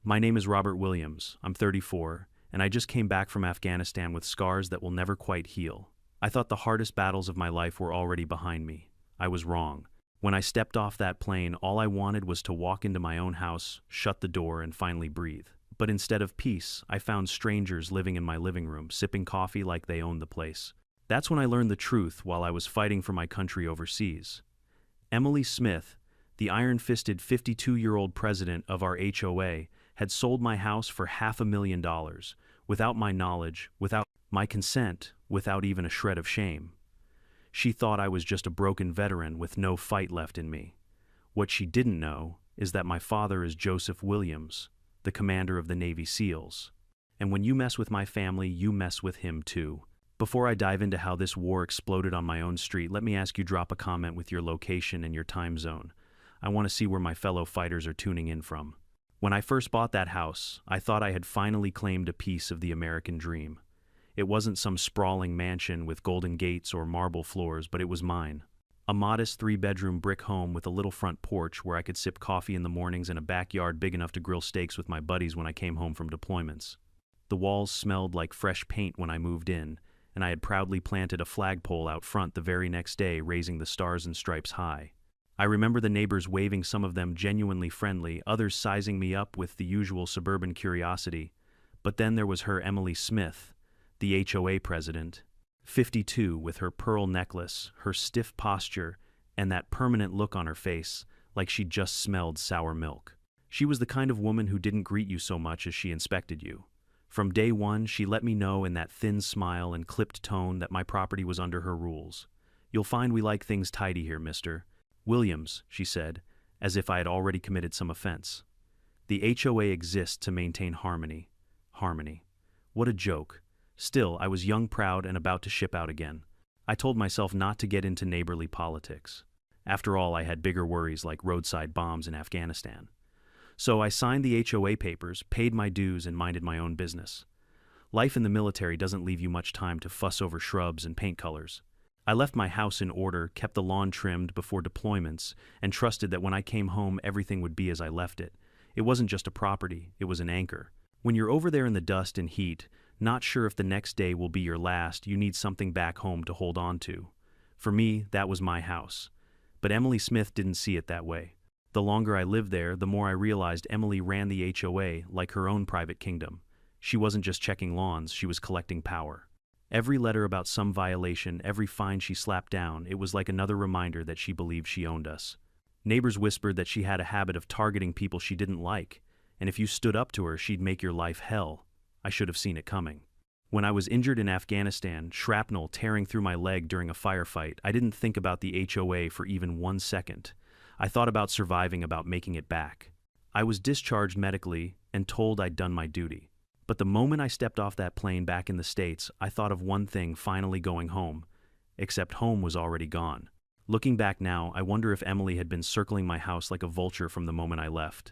My name is Robert Williams. I'm 34, and I just came back from Afghanistan with scars that will never quite heal. I thought the hardest battles of my life were already behind me. I was wrong. When I stepped off that plane, all I wanted was to walk into my own house, shut the door, and finally breathe. But instead of peace, I found strangers living in my living room, sipping coffee like they owned the place. That's when I learned the truth while I was fighting for my country overseas. Emily Smith, the iron-fisted 52-year-old president of our HOA, had sold my house for $500,000, without my knowledge, without my consent, without even a shred of shame. She thought I was just a broken veteran with no fight left in me. What she didn't know is that my father is Joseph Williams, the commander of the Navy SEALs. And when you mess with my family, you mess with him too. Before I dive into how this war exploded on my own street, let me ask you drop a comment with your location and your time zone. I want to see where my fellow fighters are tuning in from. When I first bought that house, I thought I had finally claimed a piece of the American dream. It wasn't some sprawling mansion with golden gates or marble floors, but it was mine. A modest 3-bedroom brick home with a little front porch where I could sip coffee in the mornings and a backyard big enough to grill steaks with my buddies when I came home from deployments. The walls smelled like fresh paint when I moved in, and I had proudly planted a flagpole out front the very next day, raising the stars and stripes high. I remember the neighbors waving, some of them genuinely friendly, others sizing me up with the usual suburban curiosity. But then there was her Emily Smith, the HOA president, 52, with her pearl necklace, her stiff posture, and that permanent look on her face, like she'd just smelled sour milk. She was the kind of woman who didn't greet you so much as she inspected you. From day one, she let me know in that thin smile and clipped tone that my property was under her rules. "You'll find we like things tidy here, Mr. Williams," she said, as if I had already committed some offense. "The HOA exists to maintain harmony." Harmony. What a joke. Still, I was young, proud, and about to ship out again. I told myself not to get into neighborly politics. After all, I had bigger worries like roadside bombs in Afghanistan. So I signed the HOA papers, paid my dues, and minded my own business. Life in the military doesn't leave you much time to fuss over shrubs and paint colors. I left my house in order, kept the lawn trimmed before deployments, and trusted that when I came home everything would be as I left it. It wasn't just a property, it was an anchor. When you're over there in the dust and heat, not sure if the next day will be your last, you need something back home to hold on to. For me, that was my house. But Emily Smith didn't see it that way. The longer I lived there, the more I realized Emily ran the HOA like her own private kingdom. She wasn't just checking lawns, she was collecting power. Every letter about some violation, every fine she slapped down, it was like another reminder that she believed she owned us. Neighbors whispered that she had a habit of targeting people she didn't like, and if you stood up to her, she'd make your life hell. I should have seen it coming. When I was injured in Afghanistan, shrapnel tearing through my leg during a firefight, I didn't think about the HOA for even 1 second. I thought about surviving, about making it back. I was discharged medically and told I'd done my duty. But the moment I stepped off that plane back in the States, I thought of one thing: finally going home. Except home was already gone. Looking back now, I wonder if Emily had been circling my house like a vulture from the moment I left.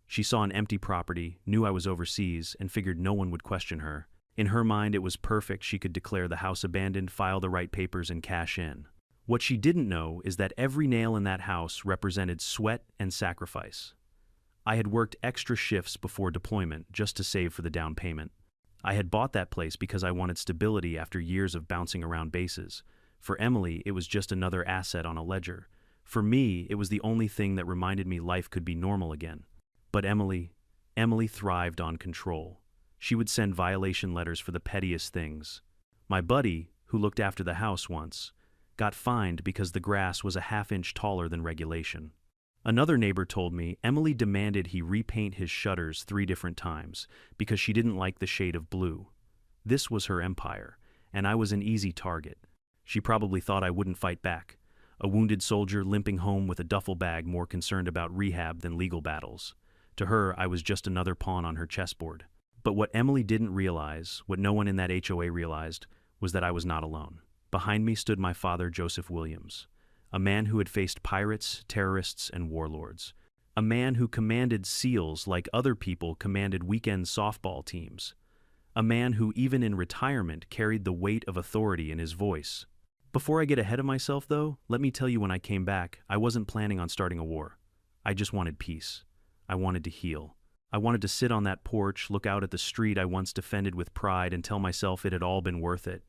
She saw an empty property, knew I was overseas, and figured no one would question her. In her mind, it was perfect. She could declare the house abandoned, file the right papers, and cash in. What she didn't know is that every nail in that house represented sweat and sacrifice. I had worked extra shifts before deployment just to save for the down payment. I had bought that place because I wanted stability after years of bouncing around bases. For Emily, it was just another asset on a ledger. For me, it was the only thing that reminded me life could be normal again. But Emily thrived on control. She would send violation letters for the pettiest things. My buddy, who looked after the house once, got fined because the grass was a half-inch taller than regulation. Another neighbor told me Emily demanded he repaint his shutters 3 different times because she didn't like the shade of blue. This was her empire, and I was an easy target. She probably thought I wouldn't fight back, a wounded soldier limping home with a duffel bag, more concerned about rehab than legal battles. To her, I was just another pawn on her chessboard. But what Emily didn't realize, what no one in that HOA realized, was that I was not alone. Behind me stood my father, Joseph Williams, a man who had faced pirates, terrorists, and warlords. A man who commanded SEALs like other people commanded weekend softball teams. A man who, even in retirement, carried the weight of authority in his voice. Before I get ahead of myself, though, let me tell you, when I came back, I wasn't planning on starting a war. I just wanted peace. I wanted to heal. I wanted to sit on that porch, look out at the street I once defended with pride, and tell myself it had all been worth it.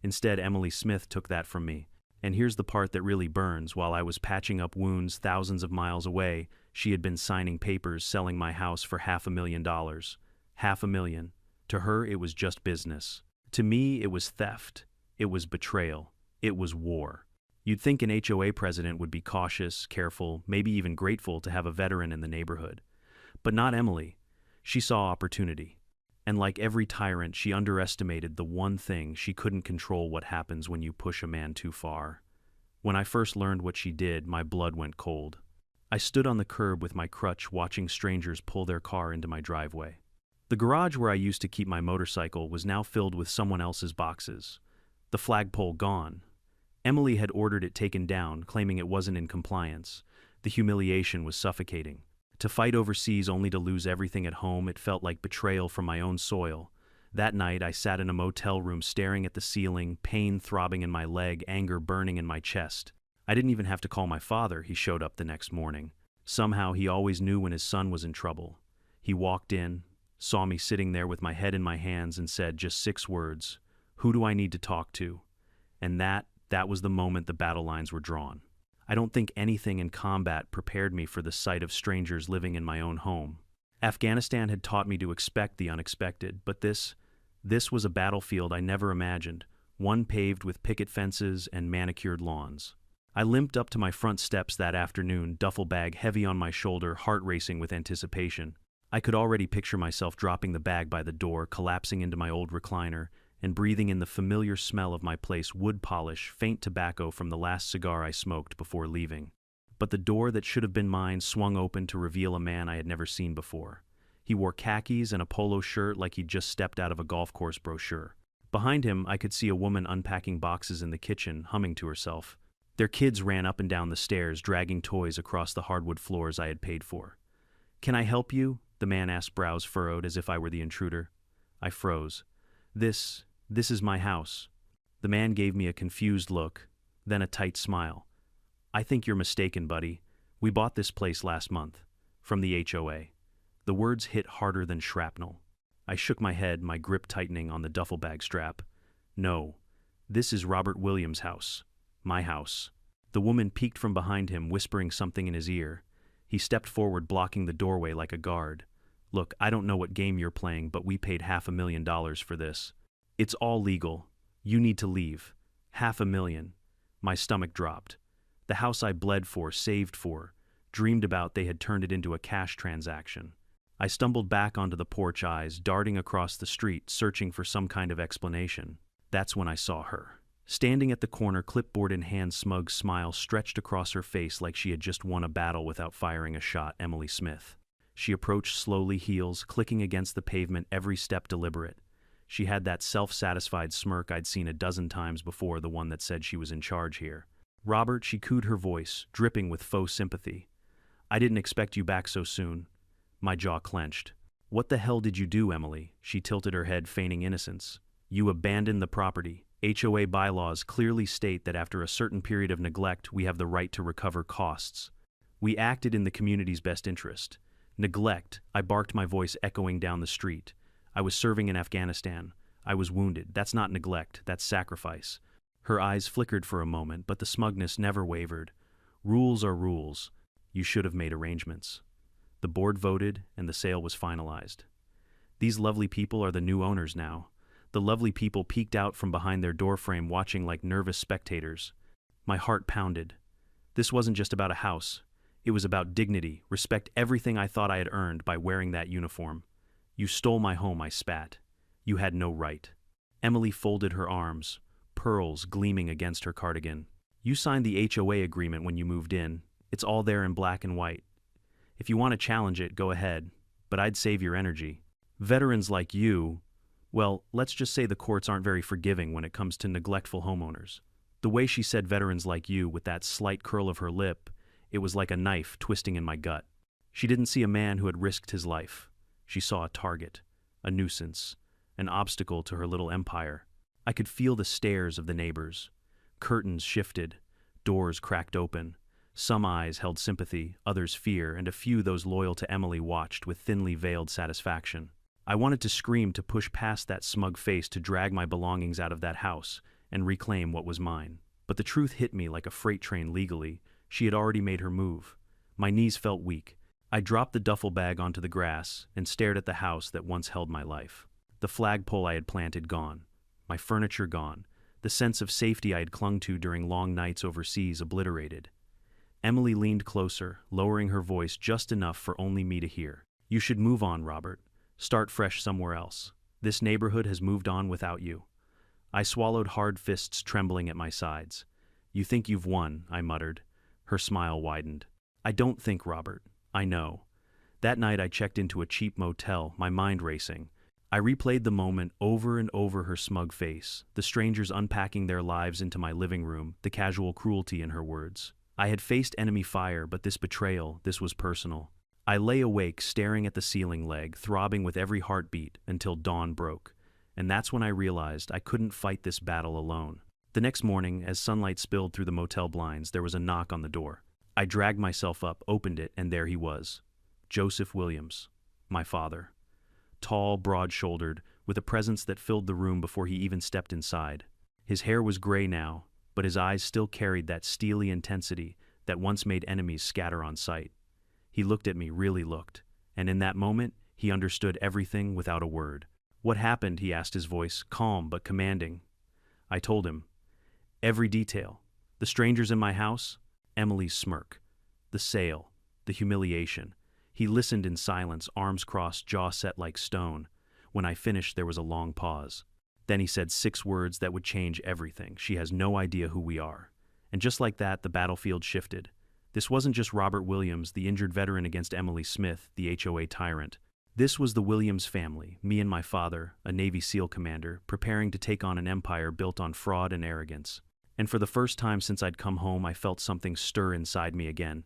Instead, Emily Smith took that from me. And here's the part that really burns. While I was patching up wounds thousands of miles away, she had been signing papers selling my house for $500,000. $500,000. To her, it was just business. To me, it was theft. It was betrayal. It was war. You'd think an HOA president would be cautious, careful, maybe even grateful to have a veteran in the neighborhood. But not Emily. She saw opportunity. And like every tyrant, she underestimated the one thing: she couldn't control what happens when you push a man too far. When I first learned what she did, my blood went cold. I stood on the curb with my crutch, watching strangers pull their car into my driveway. The garage where I used to keep my motorcycle was now filled with someone else's boxes. The flagpole gone. Emily had ordered it taken down, claiming it wasn't in compliance. The humiliation was suffocating. To fight overseas only to lose everything at home, it felt like betrayal from my own soil. That night, I sat in a motel room staring at the ceiling, pain throbbing in my leg, anger burning in my chest. I didn't even have to call my father. He showed up the next morning. Somehow, he always knew when his son was in trouble. He walked in, saw me sitting there with my head in my hands, and said just 6 words: "Who do I need to talk to?" And that was the moment the battle lines were drawn. I don't think anything in combat prepared me for the sight of strangers living in my own home. Afghanistan had taught me to expect the unexpected, but this was a battlefield I never imagined, one paved with picket fences and manicured lawns. I limped up to my front steps that afternoon, duffel bag heavy on my shoulder, heart racing with anticipation. I could already picture myself dropping the bag by the door, collapsing into my old recliner, and breathing in the familiar smell of my place: wood polish, faint tobacco from the last cigar I smoked before leaving. But the door that should have been mine swung open to reveal a man I had never seen before. He wore khakis and a polo shirt like he'd just stepped out of a golf course brochure. Behind him, I could see a woman unpacking boxes in the kitchen, humming to herself. Their kids ran up and down the stairs, dragging toys across the hardwood floors I had paid for. "Can I help you?" the man asked, brows furrowed, as if I were the intruder. I froze. This is my house." The man gave me a confused look, then a tight smile. "I think you're mistaken, buddy. We bought this place last month. From the HOA." The words hit harder than shrapnel. I shook my head, my grip tightening on the duffel bag strap. "No, this is Robert Williams' house. My house." The woman peeked from behind him, whispering something in his ear. He stepped forward, blocking the doorway like a guard. "Look, I don't know what game you're playing, but we paid $500,000 for this. It's all legal. You need to leave." $500,000. My stomach dropped. The house I bled for, saved for, dreamed about, they had turned it into a cash transaction. I stumbled back onto the porch, eyes darting across the street, searching for some kind of explanation. That's when I saw her. Standing at the corner, clipboard in hand, smug smile stretched across her face like she had just won a battle without firing a shot. Emily Smith. She approached slowly, heels clicking against the pavement, every step deliberate. She had that self-satisfied smirk I'd seen a dozen times before, the one that said she was in charge here. "Robert," she cooed, her voice dripping with faux sympathy. "I didn't expect you back so soon." My jaw clenched. "What the hell did you do, Emily?" She tilted her head, feigning innocence. "You abandoned the property. HOA bylaws clearly state that after a certain period of neglect, we have the right to recover costs. We acted in the community's best interest." "Neglect," I barked, my voice echoing down the street. "I was serving in Afghanistan. I was wounded. That's not neglect, that's sacrifice." Her eyes flickered for a moment, but the smugness never wavered. "Rules are rules. You should have made arrangements." The board voted, and the sale was finalized. These lovely people are the new owners now. The lovely people peeked out from behind their doorframe, watching like nervous spectators. My heart pounded. This wasn't just about a house. It was about dignity, respect, everything I thought I had earned by wearing that uniform. "You stole my home," I spat. "You had no right." Emily folded her arms, pearls gleaming against her cardigan. "You signed the HOA agreement when you moved in. It's all there in black and white. If you want to challenge it, go ahead, but I'd save your energy. Veterans like you, well, let's just say the courts aren't very forgiving when it comes to neglectful homeowners." The way she said "veterans like you" with that slight curl of her lip, it was like a knife twisting in my gut. She didn't see a man who had risked his life. She saw a target, a nuisance, an obstacle to her little empire. I could feel the stares of the neighbors. Curtains shifted, doors cracked open. Some eyes held sympathy, others fear, and a few those loyal to Emily watched with thinly veiled satisfaction. I wanted to scream, to push past that smug face, to drag my belongings out of that house and reclaim what was mine. But the truth hit me like a freight train legally. She had already made her move. My knees felt weak. I dropped the duffel bag onto the grass and stared at the house that once held my life. The flagpole I had planted gone. My furniture gone. The sense of safety I had clung to during long nights overseas obliterated. Emily leaned closer, lowering her voice just enough for only me to hear. You should move on, Robert. Start fresh somewhere else. This neighborhood has moved on without you. I swallowed, hard fists trembling at my sides. You think you've won, I muttered. Her smile widened. I don't think, Robert. I know. That night I checked into a cheap motel, my mind racing. I replayed the moment over and over, her smug face, the strangers unpacking their lives into my living room, the casual cruelty in her words. I had faced enemy fire, but this betrayal, this was personal. I lay awake, staring at the ceiling leg, throbbing with every heartbeat, until dawn broke. And that's when I realized I couldn't fight this battle alone. The next morning, as sunlight spilled through the motel blinds, there was a knock on the door. I dragged myself up, opened it, and there he was. Joseph Williams, my father. Tall, broad-shouldered, with a presence that filled the room before he even stepped inside. His hair was gray now, but his eyes still carried that steely intensity that once made enemies scatter on sight. He looked at me, really looked, and in that moment, he understood everything without a word. What happened? He asked, his voice calm but commanding. I told him. Every detail. The strangers in my house, Emily's smirk, the sale, the humiliation. He listened in silence, arms crossed, jaw set like stone. When I finished, there was a long pause. Then he said 6 words that would change everything. She has no idea who we are. And just like that, the battlefield shifted. This wasn't just Robert Williams, the injured veteran, against Emily Smith, the HOA tyrant. This was the Williams family, me and my father, a Navy SEAL commander, preparing to take on an empire built on fraud and arrogance. And for the first time since I'd come home, I felt something stir inside me again.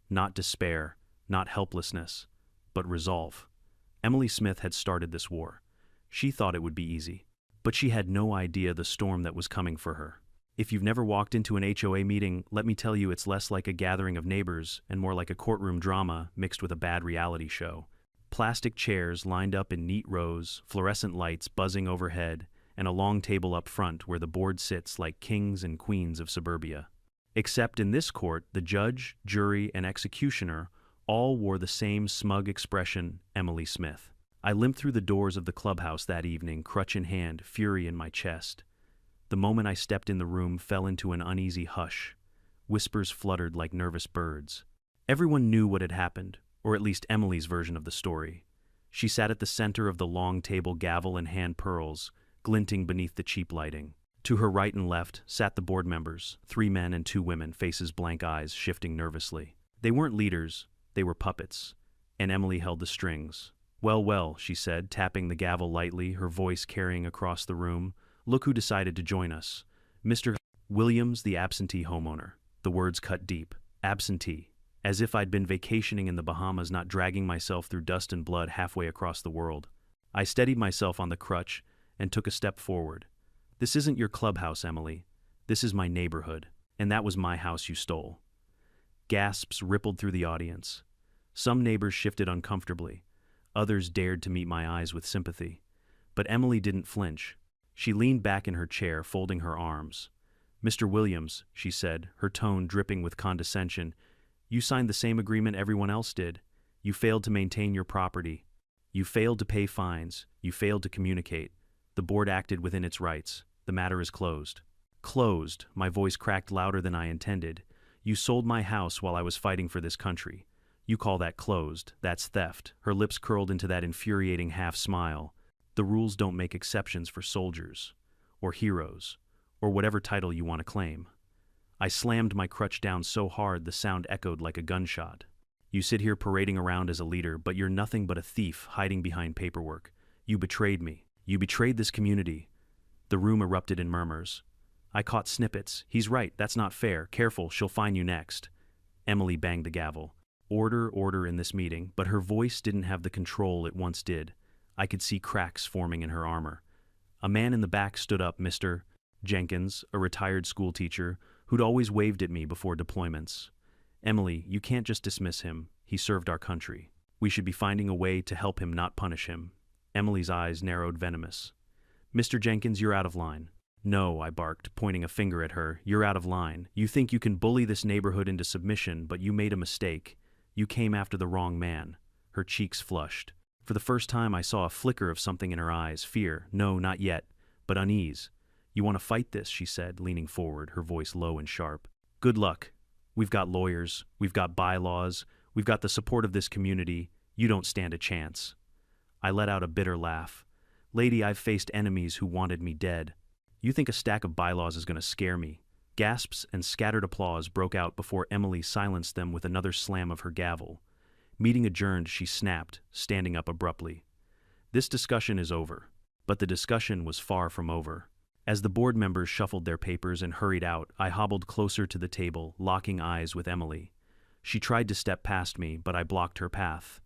Not despair, not helplessness, but resolve. Emily Smith had started this war. She thought it would be easy. But she had no idea the storm that was coming for her. If you've never walked into an HOA meeting, let me tell you, it's less like a gathering of neighbors and more like a courtroom drama mixed with a bad reality show. Plastic chairs lined up in neat rows, fluorescent lights buzzing overhead, and a long table up front where the board sits like kings and queens of suburbia. Except in this court, the judge, jury, and executioner all wore the same smug expression, Emily Smith. I limped through the doors of the clubhouse that evening, crutch in hand, fury in my chest. The moment I stepped in the room fell into an uneasy hush. Whispers fluttered like nervous birds. Everyone knew what had happened, or at least Emily's version of the story. She sat at the center of the long table, gavel and hand pearls, glinting beneath the cheap lighting. To her right and left sat the board members, 3 men and 2 women, faces blank, eyes shifting nervously. They weren't leaders, they were puppets, and Emily held the strings. Well, well, she said, tapping the gavel lightly, her voice carrying across the room. Look who decided to join us. Mr. Williams, the absentee homeowner. The words cut deep. Absentee. As if I'd been vacationing in the Bahamas, not dragging myself through dust and blood halfway across the world. I steadied myself on the crutch and took a step forward. This isn't your clubhouse, Emily. This is my neighborhood, and that was my house you stole. Gasps rippled through the audience. Some neighbors shifted uncomfortably. Others dared to meet my eyes with sympathy. But Emily didn't flinch. She leaned back in her chair, folding her arms. Mr. Williams, she said, her tone dripping with condescension, you signed the same agreement everyone else did. You failed to maintain your property. You failed to pay fines. You failed to communicate. The board acted within its rights. The matter is closed. Closed, my voice cracked louder than I intended. You sold my house while I was fighting for this country. You call that closed. That's theft. Her lips curled into that infuriating half smile. The rules don't make exceptions for soldiers, or heroes, or whatever title you want to claim. I slammed my crutch down so hard the sound echoed like a gunshot. You sit here parading around as a leader, but you're nothing but a thief hiding behind paperwork. You betrayed me. You betrayed this community. The room erupted in murmurs. I caught snippets. He's right, that's not fair. Careful, she'll find you next. Emily banged the gavel. Order, order in this meeting, but her voice didn't have the control it once did. I could see cracks forming in her armor. A man in the back stood up, Mr. Jenkins, a retired schoolteacher, who'd always waved at me before deployments. Emily, you can't just dismiss him. He served our country. We should be finding a way to help him, not punish him. Emily's eyes narrowed venomous. Mr. Jenkins, you're out of line. No, I barked, pointing a finger at her. You're out of line. You think you can bully this neighborhood into submission, but you made a mistake. You came after the wrong man. Her cheeks flushed. For the first time I saw a flicker of something in her eyes. Fear. No, not yet. But unease. You want to fight this, she said, leaning forward, her voice low and sharp. Good luck. We've got lawyers. We've got bylaws. We've got the support of this community. You don't stand a chance. I let out a bitter laugh. Lady, I've faced enemies who wanted me dead. You think a stack of bylaws is going to scare me? Gasps and scattered applause broke out before Emily silenced them with another slam of her gavel. Meeting adjourned, she snapped, standing up abruptly. This discussion is over. But the discussion was far from over. As the board members shuffled their papers and hurried out, I hobbled closer to the table, locking eyes with Emily. She tried to step past me, but I blocked her path.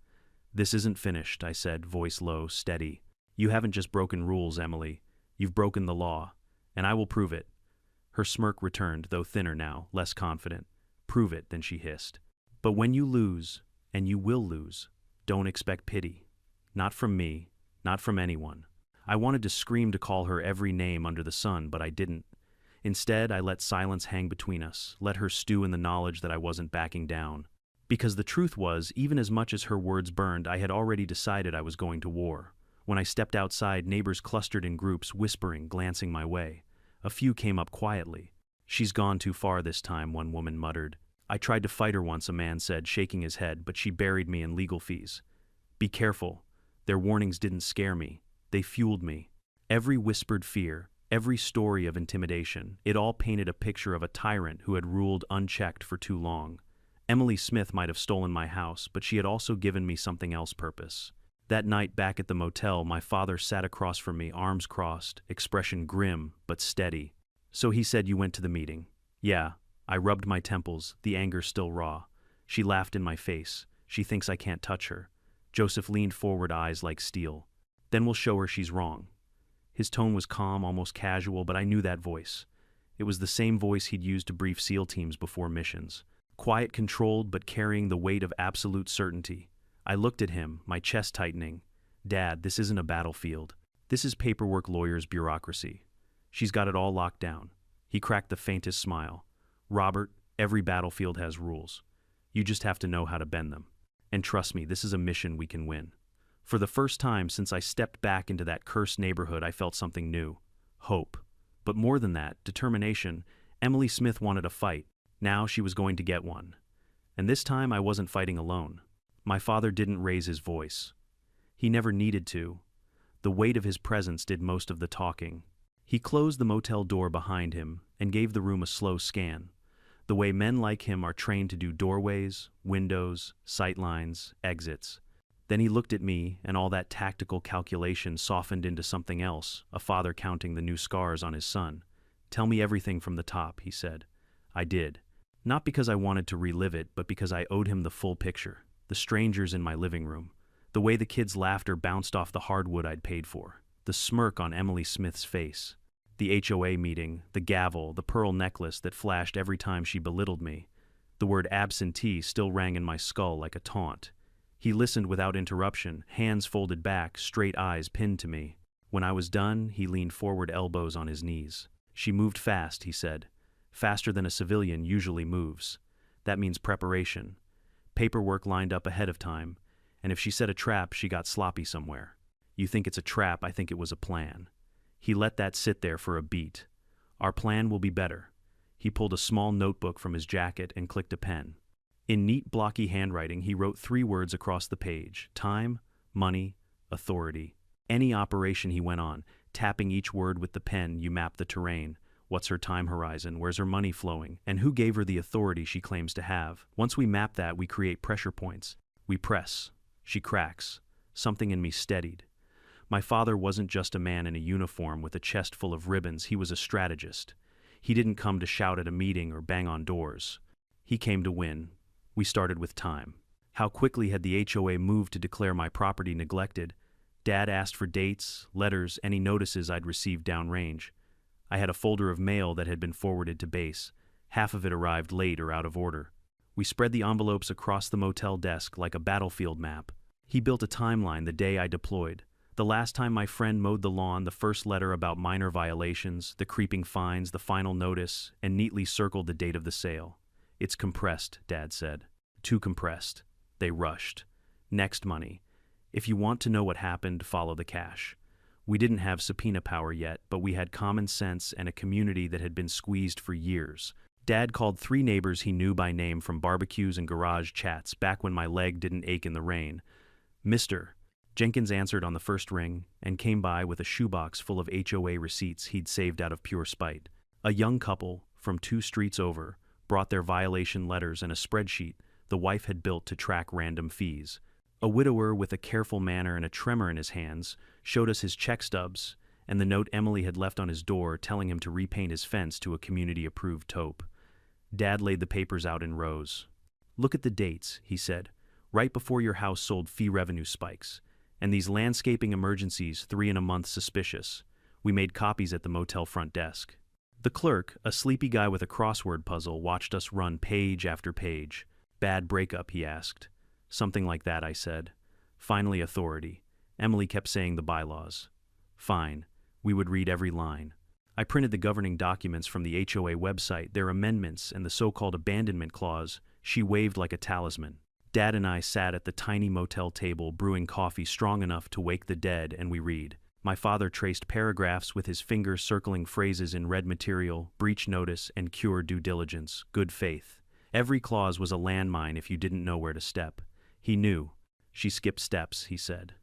This isn't finished, I said, voice low, steady. You haven't just broken rules, Emily. You've broken the law. And I will prove it. Her smirk returned, though thinner now, less confident. Prove it, then she hissed. But when you lose, and you will lose, don't expect pity. Not from me, not from anyone. I wanted to scream to call her every name under the sun, but I didn't. Instead, I let silence hang between us, let her stew in the knowledge that I wasn't backing down. Because the truth was, even as much as her words burned, I had already decided I was going to war. When I stepped outside, neighbors clustered in groups, whispering, glancing my way. A few came up quietly. She's gone too far this time, one woman muttered. I tried to fight her once, a man said, shaking his head, but she buried me in legal fees. Be careful. Their warnings didn't scare me. They fueled me. Every whispered fear, every story of intimidation, it all painted a picture of a tyrant who had ruled unchecked for too long. Emily Smith might have stolen my house, but she had also given me something else purpose. That night back at the motel, my father sat across from me, arms crossed, expression grim but steady. So he said, you went to the meeting. Yeah. I rubbed my temples, the anger still raw. She laughed in my face. She thinks I can't touch her. Joseph leaned forward, eyes like steel. Then we'll show her she's wrong. His tone was calm, almost casual, but I knew that voice. It was the same voice he'd used to brief SEAL teams before missions. Quiet, controlled, but carrying the weight of absolute certainty. I looked at him, my chest tightening. Dad, this isn't a battlefield. This is paperwork, lawyers, bureaucracy. She's got it all locked down. He cracked the faintest smile. Robert, every battlefield has rules. You just have to know how to bend them. And trust me, this is a mission we can win. For the first time since I stepped back into that cursed neighborhood, I felt something new. Hope. But more than that, determination. Emily Smith wanted a fight. Now she was going to get one. And this time I wasn't fighting alone. My father didn't raise his voice. He never needed to. The weight of his presence did most of the talking. He closed the motel door behind him and gave the room a slow scan, the way men like him are trained to do: doorways, windows, sightlines, exits. Then he looked at me, and all that tactical calculation softened into something else, a father counting the new scars on his son. Tell me everything from the top, he said. I did. Not because I wanted to relive it, but because I owed him the full picture. The strangers in my living room. The way the kids' laughter bounced off the hardwood I'd paid for. The smirk on Emily Smith's face. The HOA meeting, the gavel, the pearl necklace that flashed every time she belittled me. The word absentee still rang in my skull like a taunt. He listened without interruption, hands folded back, straight eyes pinned to me. When I was done, he leaned forward, elbows on his knees. She moved fast, he said. Faster than a civilian usually moves. That means preparation. Paperwork lined up ahead of time, and if she set a trap, she got sloppy somewhere. You think it's a trap, I think it was a plan. He let that sit there for a beat. Our plan will be better. He pulled a small notebook from his jacket and clicked a pen. In neat, blocky handwriting, he wrote 3 words across the page: time, money, authority. Any operation, he went on, tapping each word with the pen. You map the terrain. What's her time horizon? Where's her money flowing? And who gave her the authority she claims to have? Once we map that, we create pressure points. We press. She cracks. Something in me steadied. My father wasn't just a man in a uniform with a chest full of ribbons. He was a strategist. He didn't come to shout at a meeting or bang on doors. He came to win. We started with time. How quickly had the HOA moved to declare my property neglected? Dad asked for dates, letters, any notices I'd received downrange. I had a folder of mail that had been forwarded to base. Half of it arrived late or out of order. We spread the envelopes across the motel desk like a battlefield map. He built a timeline the day I deployed. The last time my friend mowed the lawn, the first letter about minor violations, the creeping fines, the final notice, and neatly circled the date of the sale. It's compressed, Dad said. Too compressed. They rushed. Next money. If you want to know what happened, follow the cash. We didn't have subpoena power yet, but we had common sense and a community that had been squeezed for years. Dad called 3 neighbors he knew by name from barbecues and garage chats back when my leg didn't ache in the rain. Mr. Jenkins answered on the first ring and came by with a shoebox full of HOA receipts he'd saved out of pure spite. A young couple from 2 streets over brought their violation letters and a spreadsheet the wife had built to track random fees. A widower with a careful manner and a tremor in his hands showed us his check stubs and the note Emily had left on his door telling him to repaint his fence to a community-approved taupe. Dad laid the papers out in rows. Look at the dates, he said. Right before your house sold, fee revenue spikes. And these landscaping emergencies, 3 in a month, suspicious. We made copies at the motel front desk. The clerk, a sleepy guy with a crossword puzzle, watched us run page after page. Bad breakup, he asked. Something like that, I said. Finally, authority. Emily kept saying the bylaws. Fine. We would read every line. I printed the governing documents from the HOA website, their amendments, and the so-called abandonment clause. She waved like a talisman. Dad and I sat at the tiny motel table brewing coffee strong enough to wake the dead, and we read. My father traced paragraphs with his finger circling phrases in red material, breach notice, and cure due diligence, good faith. Every clause was a landmine if you didn't know where to step. He knew. She skipped steps, he said.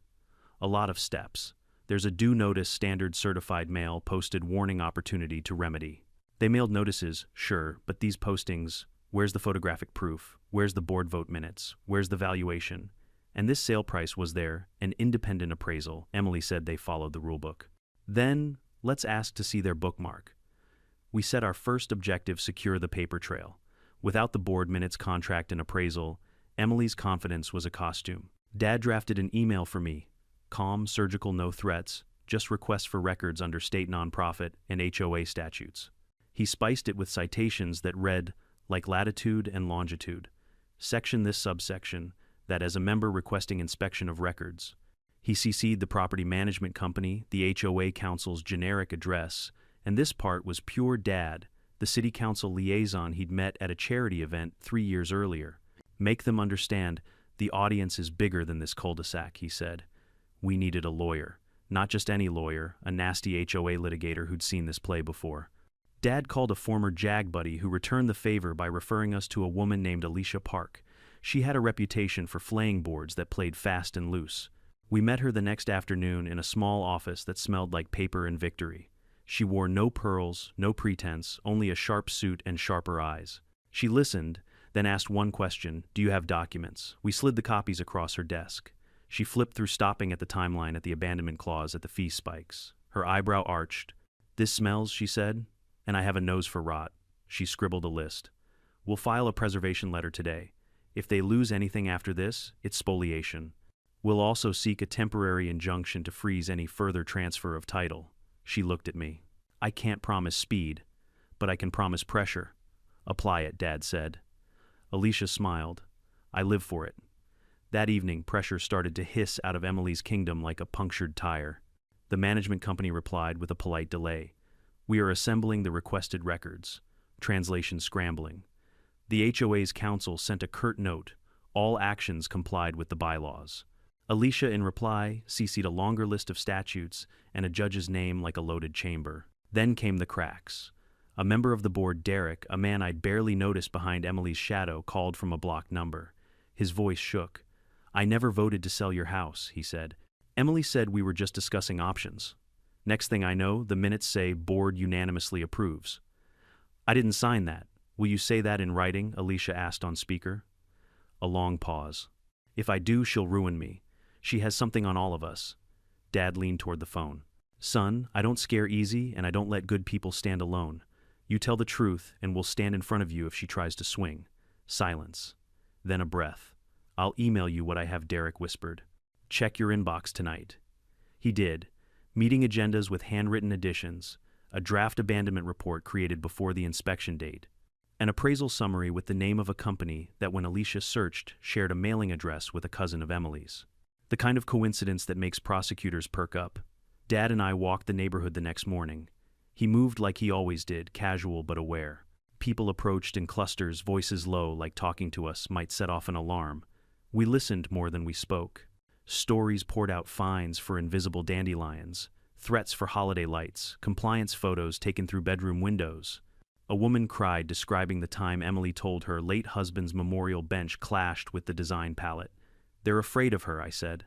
A lot of steps. There's a due notice standard certified mail posted warning opportunity to remedy. They mailed notices, sure, but these postings, where's the photographic proof? Where's the board vote minutes? Where's the valuation? And this sale price was there, an independent appraisal. Emily said they followed the rulebook. Then, let's ask to see their bookmark. We set our first objective: secure the paper trail. Without the board minutes, contract, and appraisal, Emily's confidence was a costume. Dad drafted an email for me. Calm, surgical, no threats, just requests for records under state nonprofit and HOA statutes. He spiced it with citations that read, like latitude and longitude. Section this, subsection, that as a member requesting inspection of records. He CC'd the property management company, the HOA council's generic address, and this part was pure Dad, the city council liaison he'd met at a charity event 3 years earlier. Make them understand the audience is bigger than this cul-de-sac, he said. We needed a lawyer. Not just any lawyer, a nasty HOA litigator who'd seen this play before. Dad called a former JAG buddy who returned the favor by referring us to a woman named Alicia Park. She had a reputation for flaying boards that played fast and loose. We met her the next afternoon in a small office that smelled like paper and victory. She wore no pearls, no pretense, only a sharp suit and sharper eyes. She listened, then asked one question: do you have documents? We slid the copies across her desk. She flipped through, stopping at the timeline at the abandonment clause at the fee spikes. Her eyebrow arched. This smells, she said, and I have a nose for rot. She scribbled a list. We'll file a preservation letter today. If they lose anything after this, it's spoliation. We'll also seek a temporary injunction to freeze any further transfer of title. She looked at me. I can't promise speed, but I can promise pressure. Apply it, Dad said. Alicia smiled. I live for it. That evening, pressure started to hiss out of Emily's kingdom like a punctured tire. The management company replied with a polite delay. We are assembling the requested records. Translation scrambling. The HOA's council sent a curt note. All actions complied with the bylaws. Alicia, in reply, CC'd a longer list of statutes and a judge's name like a loaded chamber. Then came the cracks. A member of the board, Derek, a man I'd barely noticed behind Emily's shadow, called from a blocked number. His voice shook. I never voted to sell your house, he said. Emily said we were just discussing options. Next thing I know, the minutes say board unanimously approves. I didn't sign that. Will you say that in writing? Alicia asked on speaker. A long pause. If I do, she'll ruin me. She has something on all of us. Dad leaned toward the phone. Son, I don't scare easy, and I don't let good people stand alone. You tell the truth, and we'll stand in front of you if she tries to swing. Silence. Then a breath. I'll email you what I have, Derek whispered. Check your inbox tonight. He did. Meeting agendas with handwritten additions, a draft abandonment report created before the inspection date. An appraisal summary with the name of a company that, when Alicia searched, shared a mailing address with a cousin of Emily's. The kind of coincidence that makes prosecutors perk up. Dad and I walked the neighborhood the next morning. He moved like he always did, casual but aware. People approached in clusters, voices low, like talking to us might set off an alarm. We listened more than we spoke. Stories poured out fines for invisible dandelions, threats for holiday lights, compliance photos taken through bedroom windows. A woman cried, describing the time Emily told her late husband's memorial bench clashed with the design palette. "They're afraid of her," I said.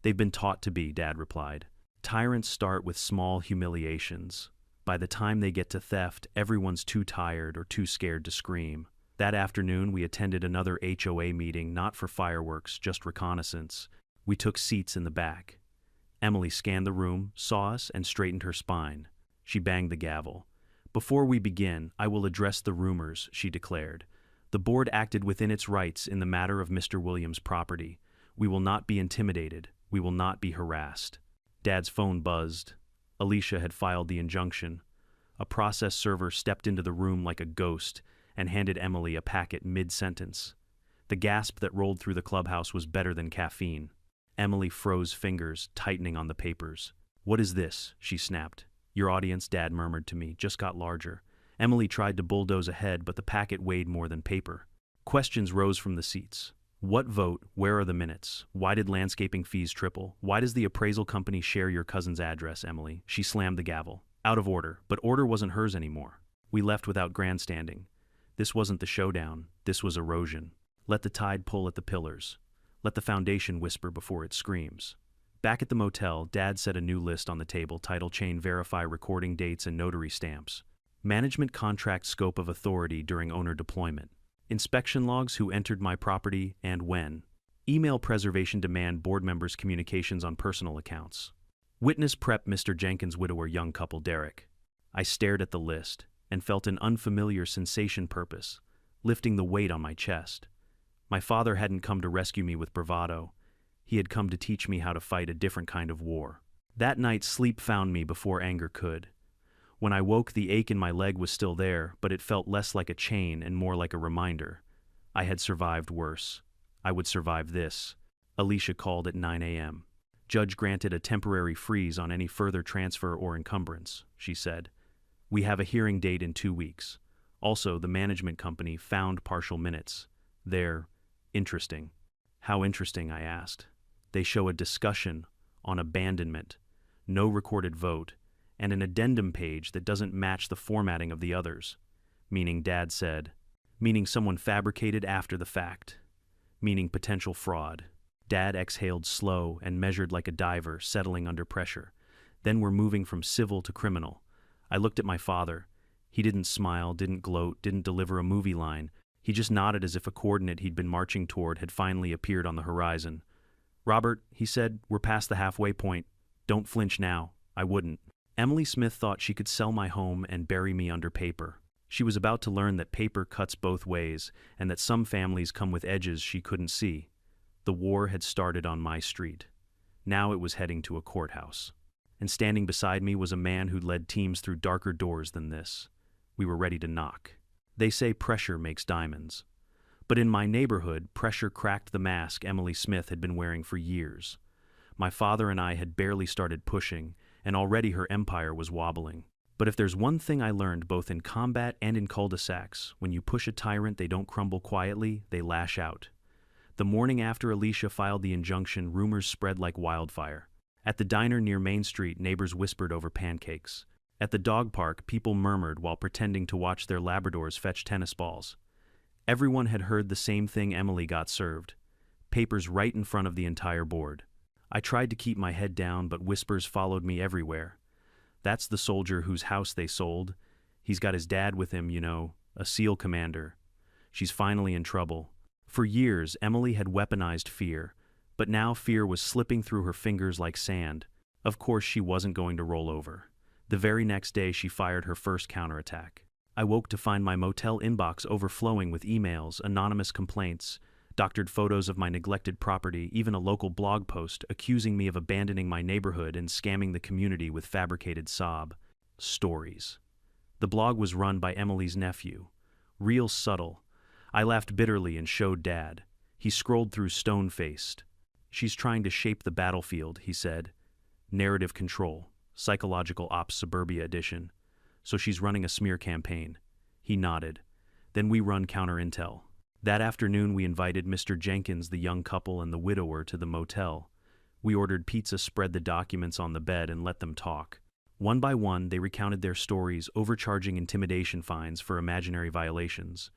"They've been taught to be," Dad replied. "Tyrants start with small humiliations. By the time they get to theft, everyone's too tired or too scared to scream." That afternoon, we attended another HOA meeting, not for fireworks, just reconnaissance. We took seats in the back. Emily scanned the room, saw us, and straightened her spine. She banged the gavel. "Before we begin, I will address the rumors," she declared. "The board acted within its rights in the matter of Mr. Williams' property. We will not be intimidated. We will not be harassed." Dad's phone buzzed. Alicia had filed the injunction. A process server stepped into the room like a ghost and handed Emily a packet mid-sentence. The gasp that rolled through the clubhouse was better than caffeine. Emily froze, fingers tightening on the papers. "What is this?" she snapped. "Your audience," Dad murmured to me, just got larger. Emily tried to bulldoze ahead, but the packet weighed more than paper. Questions rose from the seats. What vote? Where are the minutes? Why did landscaping fees triple? Why does the appraisal company share your cousin's address, Emily? She slammed the gavel. Out of order, but order wasn't hers anymore. We left without grandstanding. This wasn't the showdown, this was erosion. Let the tide pull at the pillars. Let the foundation whisper before it screams. Back at the motel, Dad set a new list on the table, title chain, verify recording dates and notary stamps. Management contract, scope of authority during owner deployment. Inspection logs, who entered my property and when. Email preservation, demand board members' communications on personal accounts. Witness prep, Mr. Jenkins' widower, young couple, Derek. I stared at the list and felt an unfamiliar sensation, purpose, lifting the weight on my chest. My father hadn't come to rescue me with bravado. He had come to teach me how to fight a different kind of war. That night, sleep found me before anger could. When I woke, the ache in my leg was still there, but it felt less like a chain and more like a reminder. I had survived worse. I would survive this. Alicia called at 9 a.m. Judge granted a temporary freeze on any further transfer or encumbrance, she said. We have a hearing date in 2 weeks. Also, the management company found partial minutes. They're interesting. How interesting, I asked. They show a discussion on abandonment, no recorded vote, and an addendum page that doesn't match the formatting of the others. Meaning, Dad said. Meaning someone fabricated after the fact. Meaning potential fraud. Dad exhaled slow and measured like a diver settling under pressure. Then we're moving from civil to criminal. I looked at my father. He didn't smile, didn't gloat, didn't deliver a movie line. He just nodded as if a coordinate he'd been marching toward had finally appeared on the horizon. "Robert," he said, "we're past the halfway point. Don't flinch now." I wouldn't. Emily Smith thought she could sell my home and bury me under paper. She was about to learn that paper cuts both ways and that some families come with edges she couldn't see. The war had started on my street. Now it was heading to a courthouse. And standing beside me was a man who'd led teams through darker doors than this. We were ready to knock. They say pressure makes diamonds. But in my neighborhood, pressure cracked the mask Emily Smith had been wearing for years. My father and I had barely started pushing, and already her empire was wobbling. But if there's one thing I learned both in combat and in cul-de-sacs, when you push a tyrant, they don't crumble quietly, they lash out. The morning after Alicia filed the injunction, rumors spread like wildfire. At the diner near Main Street, neighbors whispered over pancakes. At the dog park, people murmured while pretending to watch their Labradors fetch tennis balls. Everyone had heard the same thing Emily got served. Papers right in front of the entire board. I tried to keep my head down, but whispers followed me everywhere. "That's the soldier whose house they sold. He's got his dad with him, you know, a SEAL commander. She's finally in trouble." For years, Emily had weaponized fear, but now fear was slipping through her fingers like sand. Of course, she wasn't going to roll over. The very next day, she fired her first counterattack. I woke to find my motel inbox overflowing with emails, anonymous complaints, doctored photos of my neglected property, even a local blog post accusing me of abandoning my neighborhood and scamming the community with fabricated sob stories. The blog was run by Emily's nephew, Real subtle. I laughed bitterly and showed Dad. He scrolled through stone-faced. She's trying to shape the battlefield, he said. Narrative control. Psychological Ops Suburbia Edition. So she's running a smear campaign. He nodded. Then we run counter-intel. That afternoon we invited Mr. Jenkins, the young couple, and the widower to the motel. We ordered pizza, spread the documents on the bed, and let them talk. One by one, they recounted their stories, overcharging intimidation fines for imaginary violations.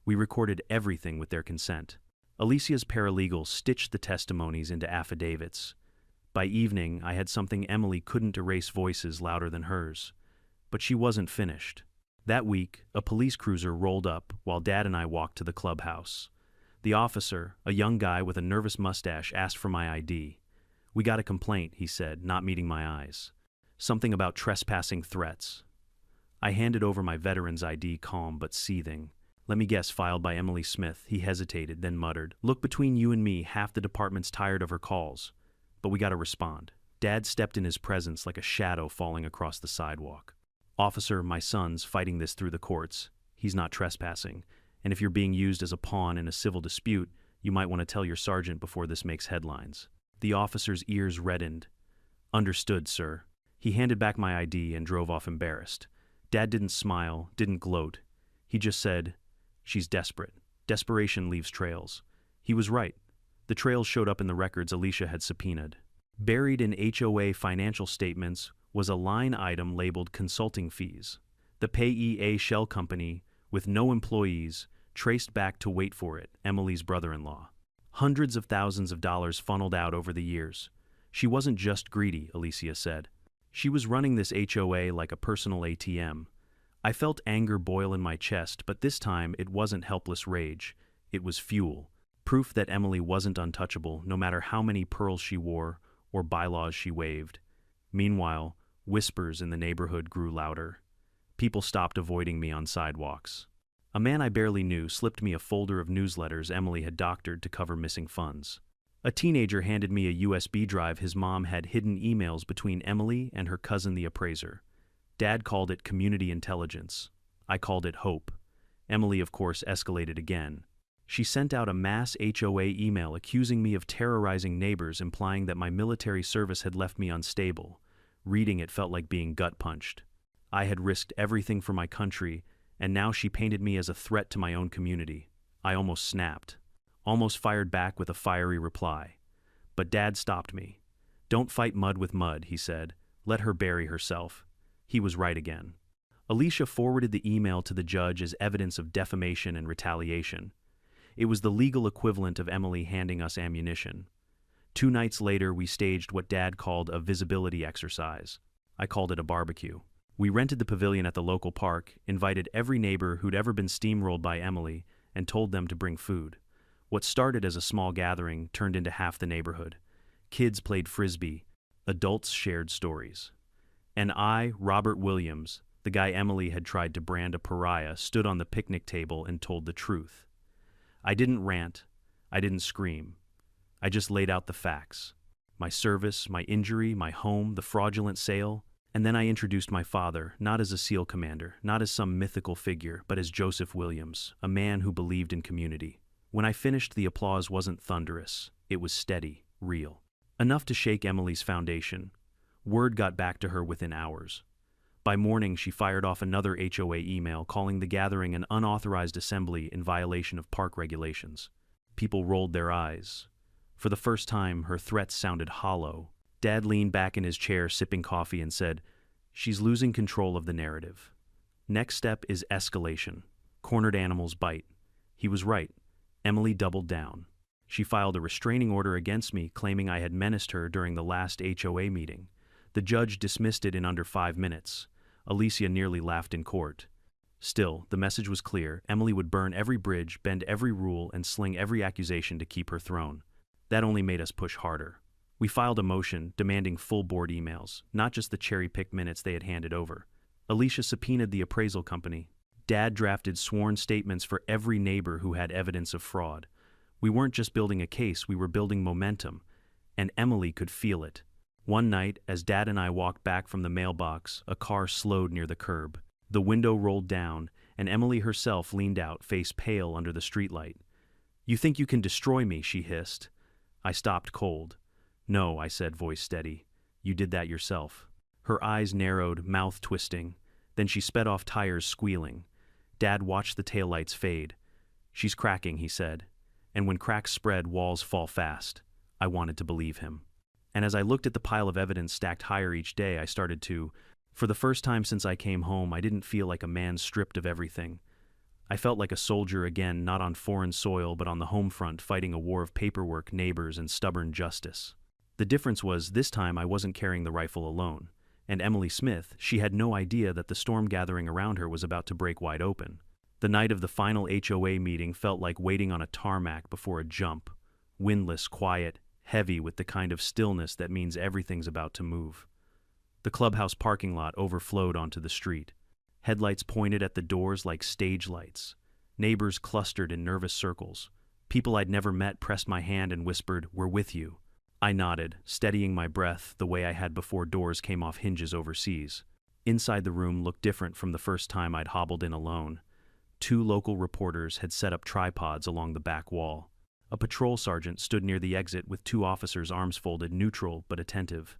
We recorded everything with their consent. Alicia's paralegal stitched the testimonies into affidavits. By evening, I had something Emily couldn't erase, voices louder than hers. But she wasn't finished. That week, a police cruiser rolled up while Dad and I walked to the clubhouse. The officer, a young guy with a nervous mustache, asked for my ID. We got a complaint, he said, not meeting my eyes. Something about trespassing threats. I handed over my veteran's ID, calm but seething. Let me guess, filed by Emily Smith. He hesitated, then muttered, Look, between you and me, half the department's tired of her calls. But we gotta respond. Dad stepped in his presence like a shadow falling across the sidewalk. Officer, my son's fighting this through the courts. He's not trespassing. And if you're being used as a pawn in a civil dispute, you might want to tell your sergeant before this makes headlines. The officer's ears reddened. Understood, sir. He handed back my ID and drove off embarrassed. Dad didn't smile, didn't gloat. He just said, She's desperate. Desperation leaves trails. He was right. The trails showed up in the records Alicia had subpoenaed. Buried in HOA financial statements was a line item labeled consulting fees. The payee, a shell company with no employees, traced back to, wait for it, Emily's brother-in-law. Hundreds of thousands of dollars funneled out over the years. She wasn't just greedy, Alicia said. She was running this HOA like a personal ATM. I felt anger boil in my chest, but this time it wasn't helpless rage. It was fuel. Proof that Emily wasn't untouchable, no matter how many pearls she wore or bylaws she waved. Meanwhile, whispers in the neighborhood grew louder. People stopped avoiding me on sidewalks. A man I barely knew slipped me a folder of newsletters Emily had doctored to cover missing funds. A teenager handed me a USB drive his mom had hidden emails between Emily and her cousin the appraiser. Dad called it community intelligence. I called it hope. Emily, of course, escalated again. She sent out a mass HOA email accusing me of terrorizing neighbors, implying that my military service had left me unstable. Reading it felt like being gut-punched. I had risked everything for my country, and now she painted me as a threat to my own community. I almost snapped. Almost fired back with a fiery reply. But Dad stopped me. Don't fight mud with mud, he said. Let her bury herself. He was right again. Alicia forwarded the email to the judge as evidence of defamation and retaliation. It was the legal equivalent of Emily handing us ammunition. 2 nights later, we staged what Dad called a visibility exercise. I called it a barbecue. We rented the pavilion at the local park, invited every neighbor who'd ever been steamrolled by Emily, and told them to bring food. What started as a small gathering turned into half the neighborhood. Kids played frisbee. Adults shared stories. And I, Robert Williams, the guy Emily had tried to brand a pariah, stood on the picnic table and told the truth. I didn't rant. I didn't scream. I just laid out the facts. My service, my injury, my home, the fraudulent sale. And then I introduced my father, not as a SEAL commander, not as some mythical figure, but as Joseph Williams, a man who believed in community. When I finished, the applause wasn't thunderous. It was steady, real. Enough to shake Emily's foundation. Word got back to her within hours. By morning, she fired off another HOA email calling the gathering an unauthorized assembly in violation of park regulations. People rolled their eyes. For the first time, her threats sounded hollow. Dad leaned back in his chair, sipping coffee, and said, She's losing control of the narrative. Next step is escalation. Cornered animals bite. He was right. Emily doubled down. She filed a restraining order against me, claiming I had menaced her during the last HOA meeting. The judge dismissed it in under 5 minutes. Alicia nearly laughed in court. Still, the message was clear. Emily would burn every bridge, bend every rule, and sling every accusation to keep her throne. That only made us push harder. We filed a motion demanding full board emails, not just the cherry-picked minutes they had handed over. Alicia subpoenaed the appraisal company. Dad drafted sworn statements for every neighbor who had evidence of fraud. We weren't just building a case, we were building momentum, and Emily could feel it. One night, as Dad and I walked back from the mailbox, a car slowed near the curb. The window rolled down, and Emily herself leaned out, face pale under the streetlight. "You think you can destroy me?" she hissed. I stopped cold. "No," I said, voice steady. "You did that yourself." Her eyes narrowed, mouth twisting. Then she sped off, tires squealing. Dad watched the taillights fade. "She's cracking," he said. And when cracks spread, walls fall fast. I wanted to believe him. And as I looked at the pile of evidence stacked higher each day, I started to. For the first time since I came home, I didn't feel like a man stripped of everything. I felt like a soldier again, not on foreign soil, but on the home front, fighting a war of paperwork, neighbors, and stubborn justice. The difference was, this time I wasn't carrying the rifle alone. And Emily Smith, she had no idea that the storm gathering around her was about to break wide open. The night of the final HOA meeting felt like waiting on a tarmac before a jump. Windless, quiet, heavy with the kind of stillness that means everything's about to move. The clubhouse parking lot overflowed onto the street. Headlights pointed at the doors like stage lights. Neighbors clustered in nervous circles. People I'd never met pressed my hand and whispered, "We're with you." I nodded, steadying my breath the way I had before doors came off hinges overseas. Inside the room looked different from the first time I'd hobbled in alone. 2 local reporters had set up tripods along the back wall. A patrol sergeant stood near the exit with 2 officers, arms folded, neutral but attentive.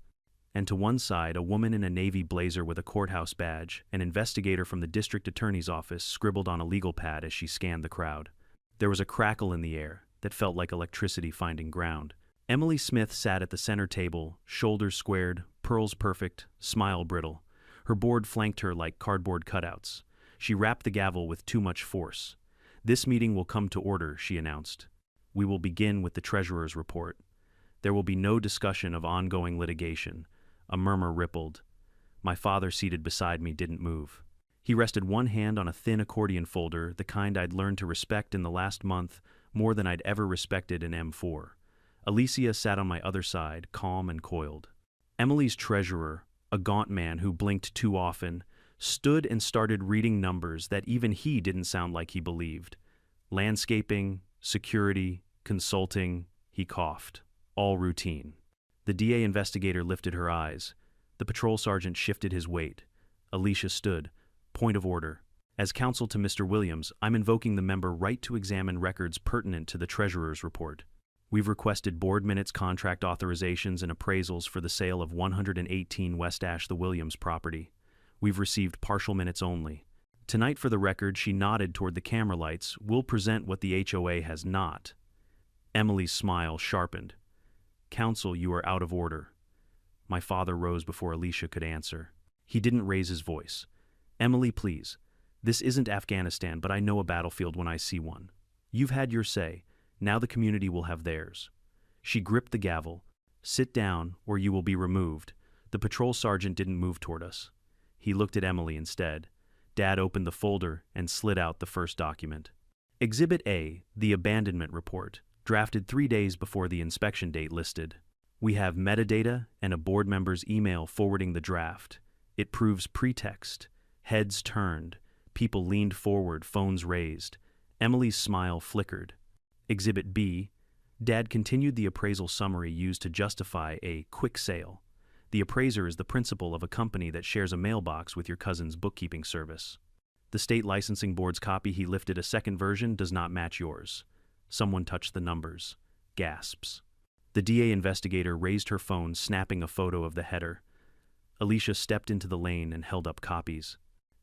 And to one side, a woman in a navy blazer with a courthouse badge, an investigator from the district attorney's office, scribbled on a legal pad as she scanned the crowd. There was a crackle in the air that felt like electricity finding ground. Emily Smith sat at the center table, shoulders squared, pearls perfect, smile brittle. Her board flanked her like cardboard cutouts. She rapped the gavel with too much force. "This meeting will come to order," she announced. "We will begin with the treasurer's report. There will be no discussion of ongoing litigation." A murmur rippled. My father, seated beside me, didn't move. He rested one hand on a thin accordion folder, the kind I'd learned to respect in the last month more than I'd ever respected in M4. Alicia sat on my other side, calm and coiled. Emily's treasurer, a gaunt man who blinked too often, stood and started reading numbers that even he didn't sound like he believed. Landscaping, security, consulting, he coughed. All routine. The DA investigator lifted her eyes. The patrol sergeant shifted his weight. Alicia stood. "Point of order. As counsel to Mr. Williams, I'm invoking the member right to examine records pertinent to the treasurer's report. We've requested board minutes, contract authorizations, and appraisals for the sale of 118 West Ash, the Williams property. We've received partial minutes only. Tonight, for the record," she nodded toward the camera lights, "we'll present what the HOA has not." Emily's smile sharpened. "Counsel, you are out of order." My father rose before Alicia could answer. He didn't raise his voice. "Emily, please. This isn't Afghanistan, but I know a battlefield when I see one. You've had your say. Now the community will have theirs." She gripped the gavel. "Sit down, or you will be removed." The patrol sergeant didn't move toward us. He looked at Emily instead. Dad opened the folder and slid out the first document. Exhibit A, the abandonment report, drafted 3 days before the inspection date listed. We have metadata and a board member's email forwarding the draft. It proves pretext. Heads turned. People leaned forward, phones raised. Emily's smile flickered. Exhibit B, Dad continued the appraisal summary used to justify a quick sale. The appraiser is the principal of a company that shares a mailbox with your cousin's bookkeeping service. The state licensing board's copy he lifted, a second version, does not match yours. Someone touched the numbers. Gasps. The DA investigator raised her phone, snapping a photo of the header. Alicia stepped into the lane and held up copies.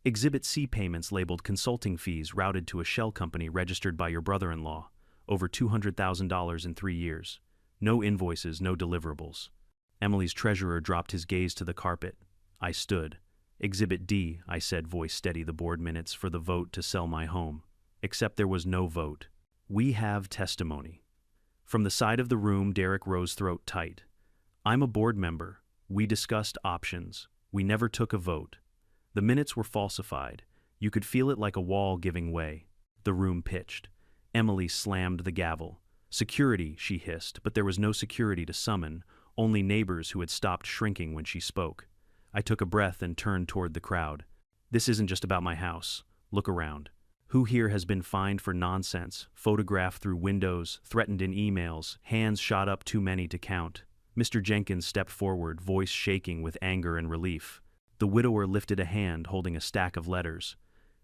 Exhibit C, payments labeled consulting fees routed to a shell company registered by your brother-in-law. Over $200,000 in 3 years. No invoices, no deliverables. Emily's treasurer dropped his gaze to the carpet. I stood. Exhibit D, I said, voice steady, the board minutes for the vote to sell my home. Except there was no vote. We have testimony. From the side of the room, Derek rose, throat tight. I'm a board member. We discussed options. We never took a vote. The minutes were falsified. You could feel it like a wall giving way. The room pitched. Emily slammed the gavel. Security, she hissed, but there was no security to summon, only neighbors who had stopped shrinking when she spoke. I took a breath and turned toward the crowd. This isn't just about my house. Look around. Who here has been fined for nonsense, photographed through windows, threatened in emails, hands shot up too many to count? Mr. Jenkins stepped forward, voice shaking with anger and relief. The widower lifted a hand holding a stack of letters.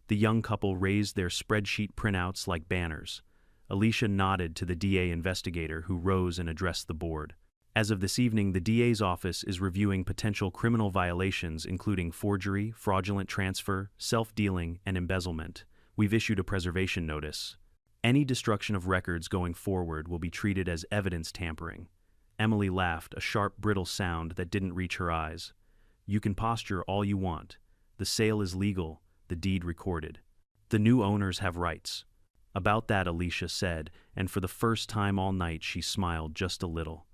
The young couple raised their spreadsheet printouts like banners. Alicia nodded to the DA investigator, who rose and addressed the board. As of this evening, the DA's office is reviewing potential criminal violations including forgery, fraudulent transfer, self-dealing, and embezzlement. We've issued a preservation notice. Any destruction of records going forward will be treated as evidence tampering. Emily laughed, a sharp, brittle sound that didn't reach her eyes. You can posture all you want. The sale is legal, the deed recorded. The new owners have rights. About that, Alicia said, and for the first time all night she smiled just a little.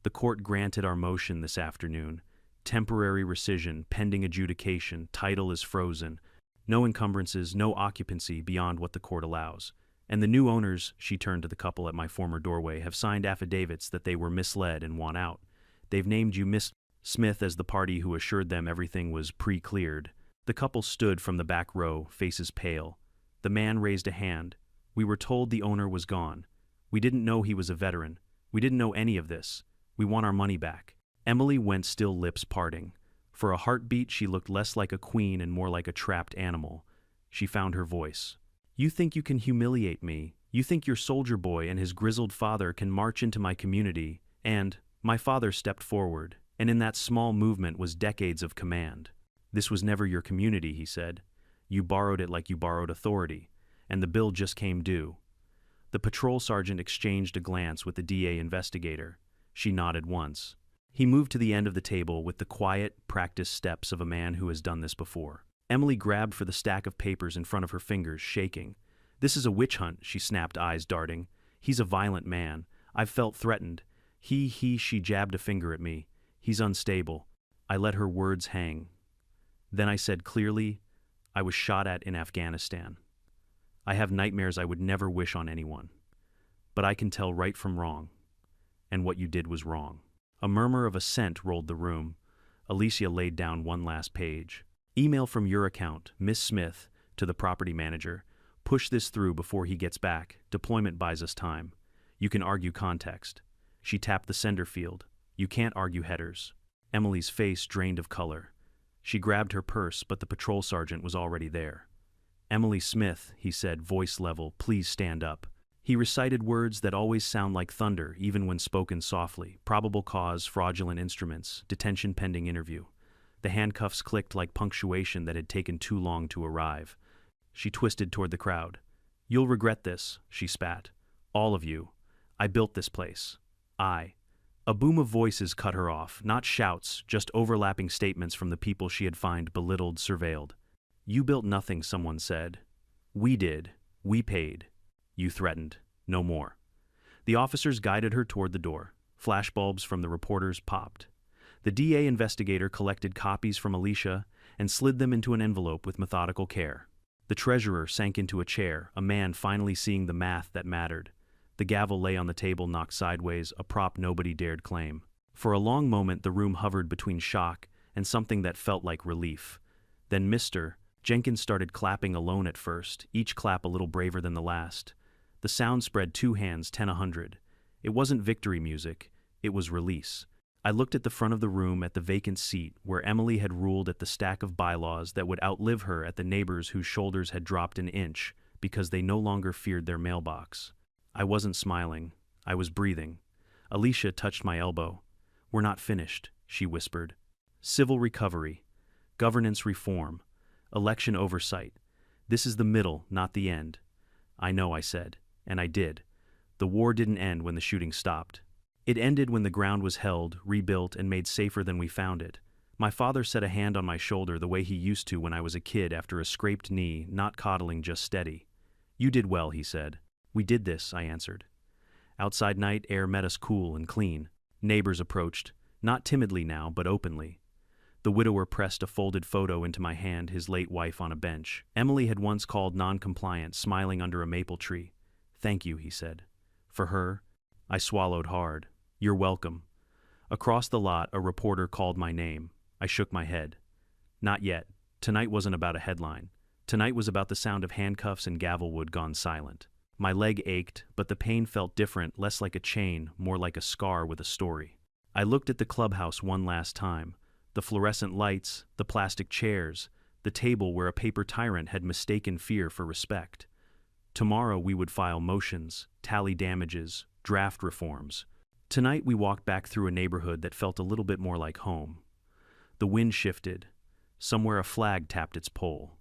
The court granted our motion this afternoon. Temporary rescission, pending adjudication, title is frozen. No encumbrances, no occupancy beyond what the court allows. And the new owners, she turned to the couple at my former doorway, have signed affidavits that they were misled and want out. They've named you Miss Smith as the party who assured them everything was pre-cleared. The couple stood from the back row, faces pale. The man raised a hand. We were told the owner was gone. We didn't know he was a veteran. We didn't know any of this. We want our money back. Emily went still, lips parting. For a heartbeat, she looked less like a queen and more like a trapped animal. She found her voice. You think you can humiliate me. You think your soldier boy and his grizzled father can march into my community. And my father stepped forward, and in that small movement was decades of command. This was never your community, he said. You borrowed it like you borrowed authority, and the bill just came due. The patrol sergeant exchanged a glance with the DA investigator. She nodded once. He moved to the end of the table with the quiet, practiced steps of a man who has done this before. Emily grabbed for the stack of papers in front of her fingers, shaking. This is a witch hunt, she snapped, eyes darting. He's a violent man. I've felt threatened. She jabbed a finger at me. He's unstable. I let her words hang. Then I said clearly, I was shot at in Afghanistan. I have nightmares I would never wish on anyone. But I can tell right from wrong. And what you did was wrong. A murmur of assent rolled the room. Alicia laid down one last page. Email from your account, Miss Smith, to the property manager. Push this through before he gets back. Deployment buys us time. You can argue context. She tapped the sender field. You can't argue headers. Emily's face drained of color. She grabbed her purse, but the patrol sergeant was already there. Emily Smith, he said, voice level, please stand up. He recited words that always sound like thunder, even when spoken softly. Probable cause, fraudulent instruments, detention pending interview. The handcuffs clicked like punctuation that had taken too long to arrive. She twisted toward the crowd. You'll regret this, she spat. All of you. I built this place. I. A boom of voices cut her off, not shouts, just overlapping statements from the people she had found belittled, surveilled. You built nothing, someone said. We did. We paid. You threatened. No more. The officers guided her toward the door. Flashbulbs from the reporters popped. The DA investigator collected copies from Alicia and slid them into an envelope with methodical care. The treasurer sank into a chair, a man finally seeing the math that mattered. The gavel lay on the table, knocked sideways, a prop nobody dared claim. For a long moment the room hovered between shock and something that felt like relief. Then Mr. Jenkins started clapping alone at first, each clap a little braver than the last. The sound spread, 2 hands, 10 100. It wasn't victory music, it was release. I looked at the front of the room, at the vacant seat where Emily had ruled, at the stack of bylaws that would outlive her, at the neighbors whose shoulders had dropped an inch because they no longer feared their mailbox. I wasn't smiling. I was breathing. Alicia touched my elbow. We're not finished, she whispered. Civil recovery. Governance reform. Election oversight. This is the middle, not the end. I know, I said. And I did. The war didn't end when the shooting stopped. It ended when the ground was held, rebuilt, and made safer than we found it. My father set a hand on my shoulder the way he used to when I was a kid after a scraped knee, not coddling, just steady. You did well, he said. We did this, I answered. Outside night air met us cool and clean. Neighbors approached, not timidly now, but openly. The widower pressed a folded photo into my hand, his late wife on a bench. Emily had once called non-compliant, smiling under a maple tree. Thank you, he said. For her, I swallowed hard. You're welcome. Across the lot, a reporter called my name. I shook my head. Not yet. Tonight wasn't about a headline. Tonight was about the sound of handcuffs and gavelwood gone silent. My leg ached, but the pain felt different, less like a chain, more like a scar with a story. I looked at the clubhouse one last time. The fluorescent lights, the plastic chairs, the table where a paper tyrant had mistaken fear for respect. Tomorrow we would file motions, tally damages, draft reforms. Tonight we walked back through a neighborhood that felt a little bit more like home. The wind shifted. Somewhere a flag tapped its pole.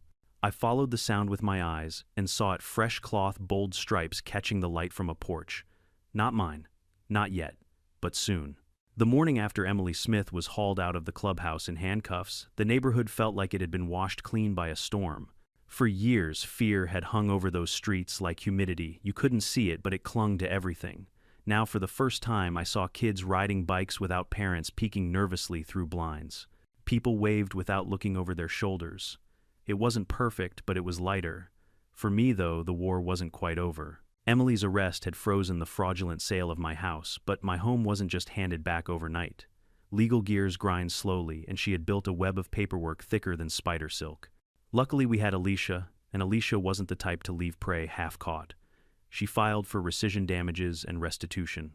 I followed the sound with my eyes and saw it fresh cloth, bold stripes catching the light from a porch. Not mine. Not yet. But soon. The morning after Emily Smith was hauled out of the clubhouse in handcuffs, the neighborhood felt like it had been washed clean by a storm. For years, fear had hung over those streets like humidity. You couldn't see it, but it clung to everything. Now, for the first time, I saw kids riding bikes without parents peeking nervously through blinds. People waved without looking over their shoulders. It wasn't perfect, but it was lighter. For me, though, the war wasn't quite over. Emily's arrest had frozen the fraudulent sale of my house, but my home wasn't just handed back overnight. Legal gears grind slowly, and she had built a web of paperwork thicker than spider silk. Luckily, we had Alicia, and Alicia wasn't the type to leave prey half-caught. She filed for rescission damages and restitution.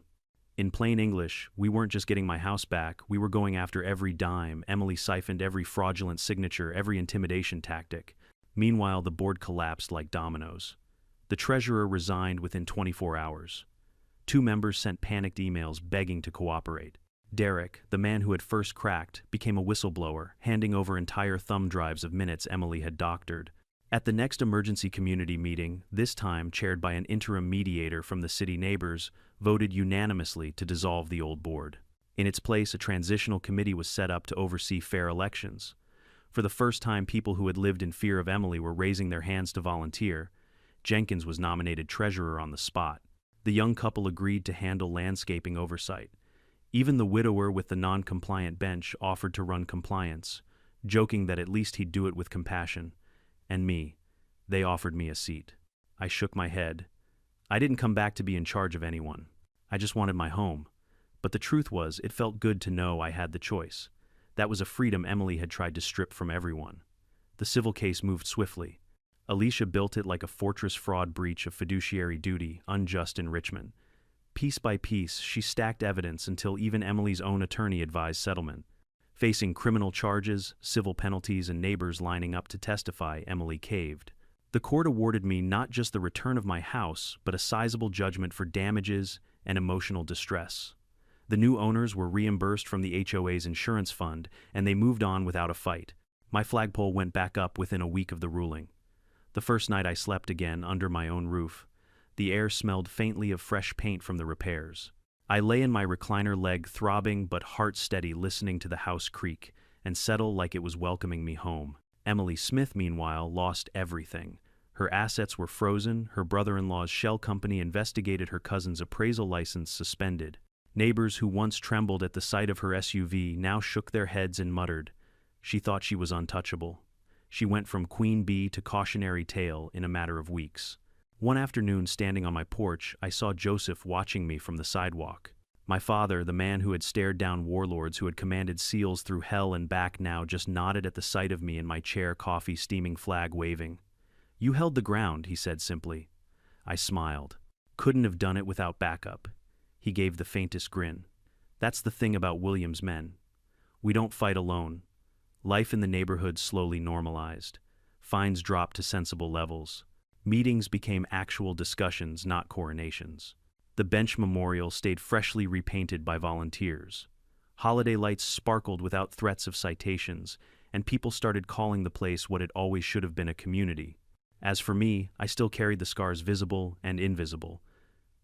In plain English, we weren't just getting my house back, we were going after every dime. Emily siphoned every fraudulent signature, every intimidation tactic. Meanwhile, the board collapsed like dominoes. The treasurer resigned within 24 hours. 2 members sent panicked emails begging to cooperate. Derek, the man who had first cracked, became a whistleblower, handing over entire thumb drives of minutes Emily had doctored. At the next emergency community meeting, this time chaired by an interim mediator from the city neighbors, voted unanimously to dissolve the old board. In its place, a transitional committee was set up to oversee fair elections. For the first time, people who had lived in fear of Emily were raising their hands to volunteer. Jenkins was nominated treasurer on the spot. The young couple agreed to handle landscaping oversight. Even the widower with the non-compliant bench offered to run compliance, joking that at least he'd do it with compassion. And me, they offered me a seat. I shook my head. I didn't come back to be in charge of anyone. I just wanted my home. But the truth was, it felt good to know I had the choice. That was a freedom Emily had tried to strip from everyone. The civil case moved swiftly. Alicia built it like a fortress fraud breach of fiduciary duty, unjust enrichment. Piece by piece, she stacked evidence until even Emily's own attorney advised settlement. Facing criminal charges, civil penalties, and neighbors lining up to testify, Emily caved. The court awarded me not just the return of my house, but a sizable judgment for damages and emotional distress. The new owners were reimbursed from the HOA's insurance fund, and they moved on without a fight. My flagpole went back up within a week of the ruling. The first night I slept again under my own roof. The air smelled faintly of fresh paint from the repairs. I lay in my recliner leg, throbbing but heart steady, listening to the house creak and settle like it was welcoming me home. Emily Smith, meanwhile, lost everything. Her assets were frozen, her brother-in-law's shell company investigated, her cousin's appraisal license suspended. Neighbors who once trembled at the sight of her SUV now shook their heads and muttered. She thought she was untouchable. She went from queen bee to cautionary tale in a matter of weeks. One afternoon, standing on my porch, I saw Joseph watching me from the sidewalk. My father, the man who had stared down warlords, who had commanded SEALs through hell and back, now just nodded at the sight of me in my chair, coffee steaming, flag waving. "You held the ground," he said simply. I smiled. "Couldn't have done it without backup." He gave the faintest grin. "That's the thing about Williams' men. We don't fight alone." Life in the neighborhood slowly normalized. Fines dropped to sensible levels. Meetings became actual discussions, not coronations. The bench memorial stayed freshly repainted by volunteers. Holiday lights sparkled without threats of citations, and people started calling the place what it always should have been, a community. As for me, I still carried the scars, visible and invisible.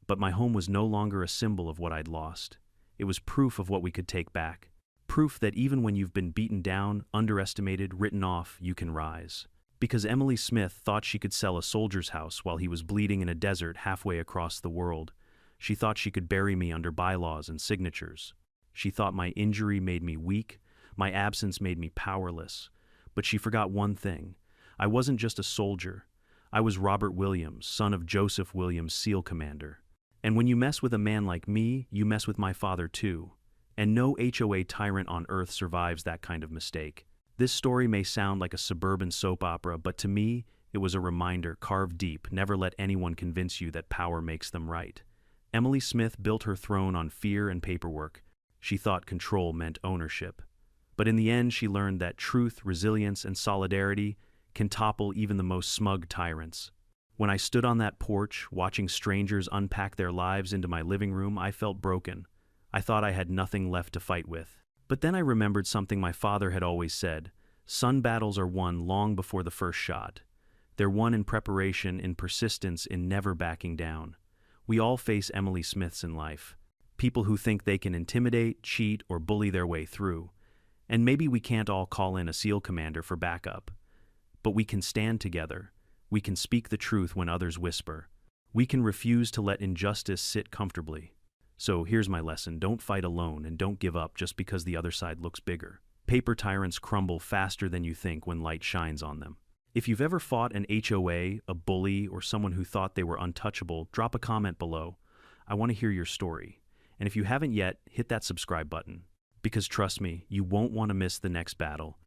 But my home was no longer a symbol of what I'd lost. It was proof of what we could take back. Proof that even when you've been beaten down, underestimated, written off, you can rise. Because Emily Smith thought she could sell a soldier's house while he was bleeding in a desert halfway across the world. She thought she could bury me under bylaws and signatures. She thought my injury made me weak, my absence made me powerless. But she forgot one thing. I wasn't just a soldier. I was Robert Williams, son of Joseph Williams, SEAL commander. And when you mess with a man like me, you mess with my father too. And no HOA tyrant on earth survives that kind of mistake. This story may sound like a suburban soap opera, but to me, it was a reminder carved deep: never let anyone convince you that power makes them right. Emily Smith built her throne on fear and paperwork. She thought control meant ownership. But in the end, she learned that truth, resilience, and solidarity can topple even the most smug tyrants. When I stood on that porch, watching strangers unpack their lives into my living room, I felt broken. I thought I had nothing left to fight with. But then I remembered something my father had always said: son battles are won long before the first shot. They're won in preparation, in persistence, in never backing down. We all face Emily Smiths in life. People who think they can intimidate, cheat, or bully their way through. And maybe we can't all call in a SEAL commander for backup. But we can stand together. We can speak the truth when others whisper. We can refuse to let injustice sit comfortably. So here's my lesson: don't fight alone, and don't give up just because the other side looks bigger. Paper tyrants crumble faster than you think when light shines on them. If you've ever fought an HOA, a bully, or someone who thought they were untouchable, drop a comment below. I want to hear your story. And if you haven't yet, hit that subscribe button. Because trust me, you won't want to miss the next battle.